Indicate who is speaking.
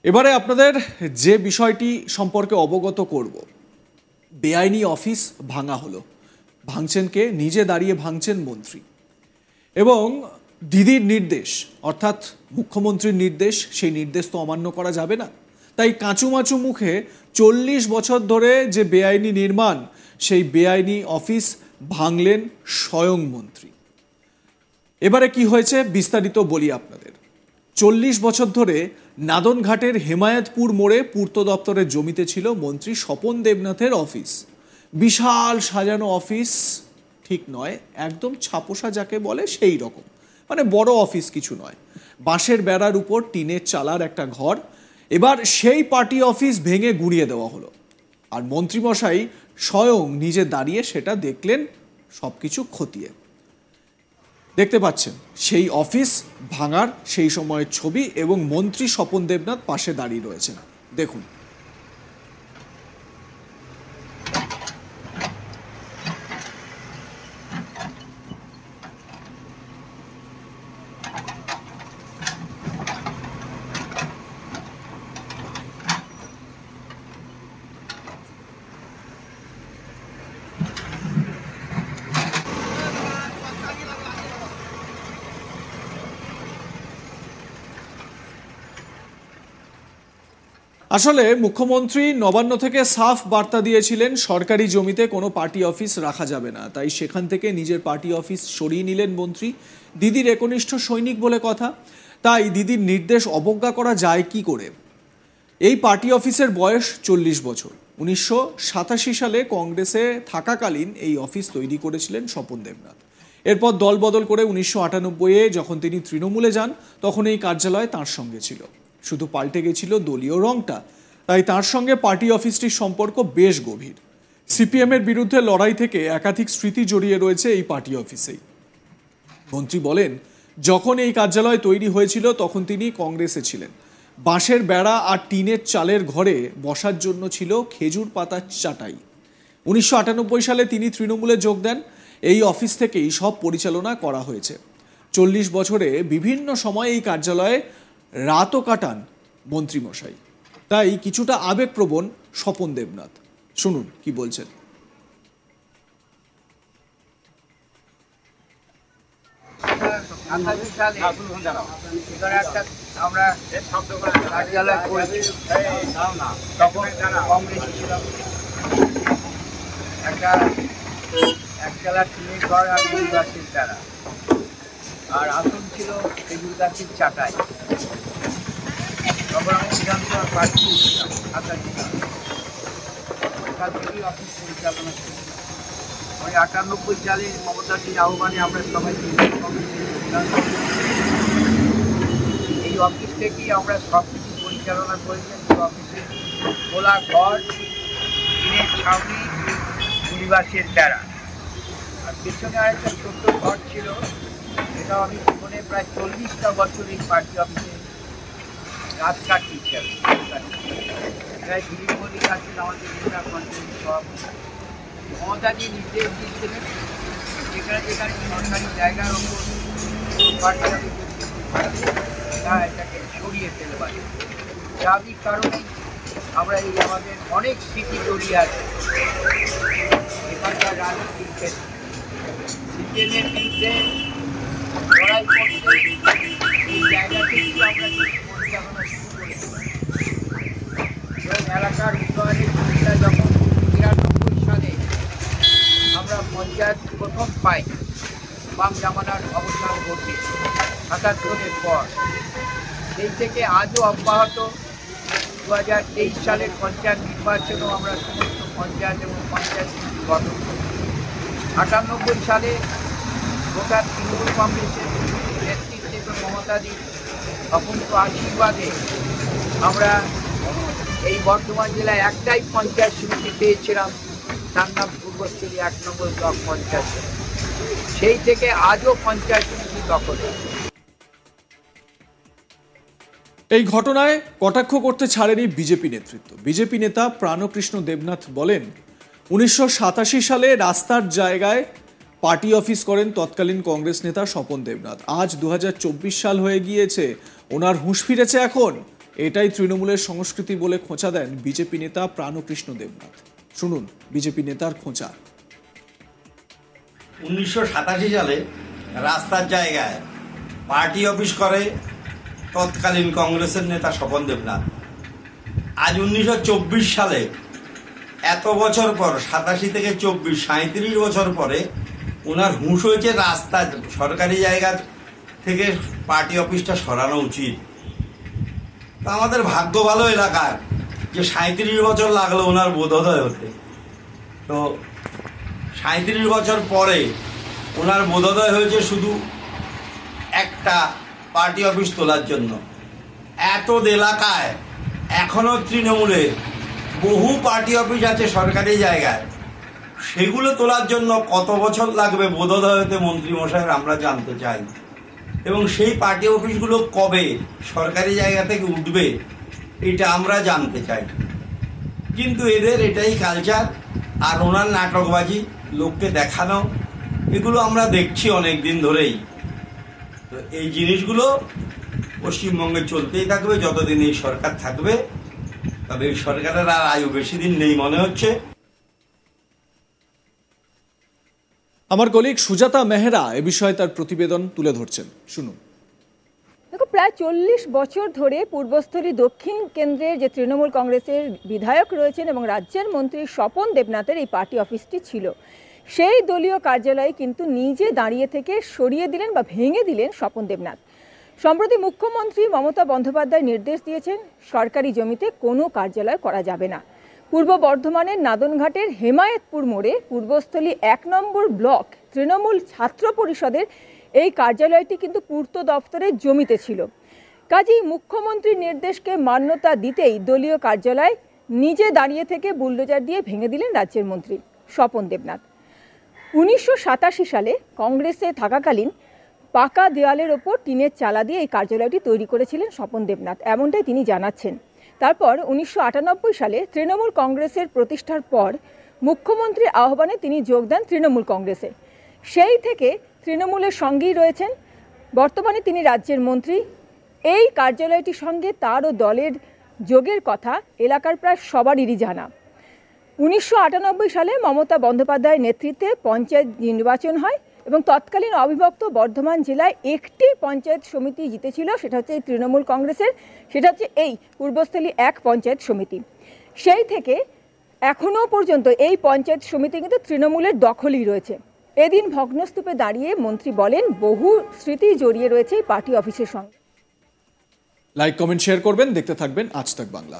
Speaker 1: এবারে আপনাদের যে বিষয়টি সম্পর্কে অবগত করব, বেআইনি অফিস ভাঙা হলো। ভাঙছেন কে? নিজে দাঁড়িয়ে ভাঙছেন মন্ত্রী। এবং দিদির নির্দেশ, অর্থাৎ মুখ্যমন্ত্রীর নির্দেশ, সেই নির্দেশ তো অমান্য করা যাবে না। তাই কাঁচুমাচু মুখে 40 বছর ধরে যে বেআইনি নির্মাণ, সেই বেআইনি অফিস ভাঙলেন স্বয়ং মন্ত্রী। এবারে কি হয়েছে বিস্তারিত বলি আপনাদের। 40 বছর ধরে নাদনঘাটের হেমায়েতপুর মোড়ে পূর্ত দপ্তরের জমিতে ছিল মন্ত্রী স্বপন দেবনাথের অফিস। বিশাল সাজানো অফিস ঠিক নয়, একদম ছাপোষা যাকে বলে সেই রকম, মানে বড় অফিস কিছু নয়। বাঁশের বেড়ার উপর টিনের চালার একটা ঘর। এবার সেই পার্টি অফিস ভেঙে গুঁড়িয়ে দেওয়া হলো, আর মন্ত্রীমশাই স্বয়ং নিজে দাঁড়িয়ে সেটা দেখলেন সব কিছু খতিয়ে। দেখতে পাচ্ছেন সেই অফিস ভাঙার সেই সময়ের ছবি, এবং মন্ত্রী স্বপন দেবনাথ পাশে দাঁড়িয়ে রয়েছেন। দেখুন। আসলে মুখ্যমন্ত্রী নবান্ন থেকে সাফ বার্তা দিয়েছিলেন সরকারি জমিতে কোনো পার্টি অফিস রাখা যাবে না, তাই সেখান থেকে নিজের পার্টি অফিস সরিয়ে নিলেন মন্ত্রী। দিদির একনিষ্ঠ সৈনিক বলে কথা, তাই দিদির নির্দেশ অবজ্ঞা করা যায় কি করে। এই পার্টি অফিসের বয়স 40 বছর। 1987 সালে কংগ্রেসে থাকাকালীন এই অফিস তৈরি করেছিলেন স্বপন দেবনাথ। এরপর দল বদল করে 1998-এ যখন তিনি তৃণমূলে যান, তখন এই কার্যালয় তাঁর সঙ্গে ছিল, শুধু পাল্টে গেছিল দলীয় রংটা। তাই তার সঙ্গে পার্টি অফিসটির সম্পর্ক বেশ গভীর। সিপিএমের বিরুদ্ধে লড়াই থেকে একাধিক স্মৃতি জড়িয়ে রয়েছে এই পার্টি অফিসেই। মন্ত্রী বলেন, যখন এই কার্যালয় তৈরি হয়েছিল তখন তিনি কংগ্রেসে ছিলেন। বাঁশের বেড়া আর টিনের চালের ঘরে বসার জন্য ছিল খেজুর পাতার চাটাই। 1998 সালে তিনি তৃণমূলে যোগ দেন। এই অফিস থেকেই সব পরিচালনা করা হয়েছে। 40 বছরে বিভিন্ন সময় এই কার্যালয়ে রাতও কাটান মন্ত্রীমশাই। তাই কিছুটা আবেগপ্রবণ স্বপন দেবনাথ। শুনুন কি বলছেন।
Speaker 2: আমরা কার্যালয় করেছি, তখন কংগ্রেস ছিলাম। একতলা টিনের ঘর আর খেজুর গাছের চারা, আর আসন ছিল খেজুর গাছের চাটাই। তখন আমি বিধানসভার প্রার্থী ছিলাম, ওখান থেকেই অফিস পরিচালনা করছিলাম। ওই 98 সালে মমতাজির আহ্বানে আমরা সবাই এই অফিস থেকেই আমরা সব কিছু পরিচালনা করেছি। অফিসে খোলা ঘর, টিনের ছাউনি, পরিবাসের বেড়া, আর পেছনে আরেকটা ছোট্ট ঘর ছিল। এটাও আমি জীবনে প্রায় 40টা বছর এই পার্টি অফিসে রাত কাটিয়েছি। প্রায় দিলীপ মোদী আছেন আমাদের জেলা পঞ্চায়েত সভাপতি। মমতাজি নির্দেশ দিয়েছিলেন যেখানে যেখানে সরকারি জায়গার ওপর পার্টি অফিস এটাকে সরিয়ে ফেলবে। স্বাভাবিক কারণে আমরা এই আমাদের অনেক স্মৃতি জড়িয়ে আছে এখানকার রাজনীতির ক্ষেত্রে। সিপিএমের বিরুদ্ধে লড়াই করতে এই জায়গা থেকে আমরা পরিচালনা শুরু করেছি। এবং এলাকার উন্নয়নের সুবিধা যখন 93 সালে আমরা পঞ্চায়েত প্রথম পাই, বাম জামানার অবস্থান ঘটে 77-এর পর, সেই থেকে আজও অব্যাহত। 2023 সালের পঞ্চায়েত নির্বাচনেও আমরা সমস্ত পঞ্চায়েত এবং পঞ্চায়েত গঠন করি। 98 সালে গোটা তৃণমূল কংগ্রেসের নেতৃত্বে এবং মমতাদির অকুণ্ঠ আশীর্বাদে আমরা এই বর্ধমান জেলায় একটাই পঞ্চায়েত সমিতি পেয়েছিলাম, তার নাম পূর্বস্থলী 1 নম্বর ব্লক পঞ্চায়েত। সেই থেকে আজও পঞ্চায়েত সমিতি দখলে।
Speaker 1: এই ঘটনায় কটাক্ষ করতে ছাড়েনি বিজেপি নেতৃত্ব। বিজেপি নেতা প্রাণকৃষ্ণ দেবনাথ বলেন, 1987 সালে রাস্তার জায়গায় পার্টি অফিস করেন তৎকালীন কংগ্রেস নেতা স্বপন দেবনাথ। আজ 2024 সাল হয়ে গিয়েছে, ওনার হুঁশ ফিরেছে এখন। এটাই তৃণমূলের সংস্কৃতি বলে খোঁচা দেন বিজেপি নেতা প্রাণকৃষ্ণ দেবনাথ। শুনুন বিজেপি নেতার খোঁচা।
Speaker 3: 1987 সালে রাস্তার জায়গায় পার্টি অফিস করে তৎকালীন কংগ্রেসের নেতা স্বপন দেবনাথ। আজ 1924 সালে এত বছর পর, 87 থেকে 24, 37 বছর পরে ওনার হুঁশ হয়েছে রাস্তা সরকারি জায়গা থেকে পার্টি অফিসটা সরানো উচিত। তো আমাদের ভাগ্য ভালো এলাকার যে 37 বছর লাগলো ওনার বোধোদয় হতে। তো 37 বছর পরে ওনার বোধোদয় হয়েছে শুধু একটা পার্টি অফিস তোলার জন্য। এত এলাকায় এখনো তৃণমূলের বহু পার্টি অফিস আছে সরকারি জায়গায়, সেগুলো তোলার জন্য কত বছর লাগবে বোধোদয় হতে মন্ত্রী মশাইয়ের আমরা জানতে চাই। এবং সেই পার্টি অফিসগুলো কবে সরকারি জায়গা থেকে উঠবে এটা আমরা জানতে চাই। কিন্তু এদের এটাই কালচার, আর ওনার নাটকবাজি, লোককে দেখানো, এগুলো আমরা দেখছি অনেক দিন ধরেই। তো এই জিনিসগুলো পশ্চিমবঙ্গে চলতেই থাকবে যতদিন এই সরকার থাকবে। তবে এই সরকারের আর আয়ু বেশি দিন নেই মনে হচ্ছে।
Speaker 1: আমার কলিগ সুজাতা মেহরা এ বিষয়ে তার প্রতিবেদন তুলে ধরছেন, শুনুন।
Speaker 4: দেখো, প্রায় 40 বছর ধরে পূর্বস্থলী দক্ষিণ কেন্দ্রের যে তৃণমূল কংগ্রেসের বিধায়ক রয়েছেন এবং রাজ্যের মন্ত্রী স্বপন দেবনাথের এই পার্টি অফিসটি ছিল। সেই দলীয় কার্যালয় কিন্তু নিজে দাঁড়িয়ে থেকে সরিয়ে দিলেন বা ভেঙে দিলেন স্বপন দেবনাথ। সম্প্রতি মুখ্যমন্ত্রী মমতা বন্দ্যোপাধ্যায় নির্দেশ দিয়েছেন সরকারি জমিতে কোনো কার্যালয় করা যাবে না। পূর্ব বর্ধমানের নাদনঘাটের হেমায়েতপুর মোড়ে পূর্বস্থলী 1 নম্বর ব্লক তৃণমূল ছাত্র পরিষদের এই কার্যালয়টি কিন্তু পূর্ত দপ্তরের জমিতে ছিল। কাজেই মুখ্যমন্ত্রীর নির্দেশকে মান্যতা দিতেই দলীয় কার্যালয় নিজে দাঁড়িয়ে থেকে বুলডোজার দিয়ে ভেঙে দিলেন রাজ্যের মন্ত্রী স্বপন দেবনাথ। 1987 সালে কংগ্রেসে থাকাকালীন পাকা দেওয়ালের ওপর টিনের চালা দিয়ে এই কার্যালয়টি তৈরি করেছিলেন স্বপন দেবনাথ, এমনটাই তিনি জানাচ্ছেন। তারপর 1998 সালে তৃণমূল কংগ্রেসের প্রতিষ্ঠার পর মুখ্যমন্ত্রীর আহ্বানে তিনি যোগ দেন তৃণমূল কংগ্রেসে। সেই থেকে তৃণমূলের সঙ্গেই রয়েছেন। বর্তমানে তিনি রাজ্যের মন্ত্রী। এই কার্যালয়টির সঙ্গে তার ও দলের যোগের কথা এলাকার প্রায় সবারই জানা। 1998 সালে মমতা বন্দ্যোপাধ্যায়ের নেতৃত্বে পঞ্চায়েত নির্বাচন হয় এবং তৎকালীন অবিভক্ত বর্ধমান জেলায় একটি পঞ্চায়েত সমিতি জিতেছিল, সেটা হচ্ছে এই তৃণমূল কংগ্রেসের, সেটা হচ্ছে এই পূর্বস্থলী 1 পঞ্চায়েত সমিতি। সেই থেকে এখনও পর্যন্ত এই পঞ্চায়েত সমিতি কিন্তু তৃণমূলের দখলই রয়েছে। এদিন ভগ্নস্তূপে দাঁড়িয়ে মন্ত্রী বলেন বহু স্মৃতি জড়িয়ে রয়েছে এই পার্টি অফিসের সঙ্গে।
Speaker 1: লাইক, কমেন্ট, শেয়ার করবেন, দেখতে থাকবেন আজ তাক বাংলা।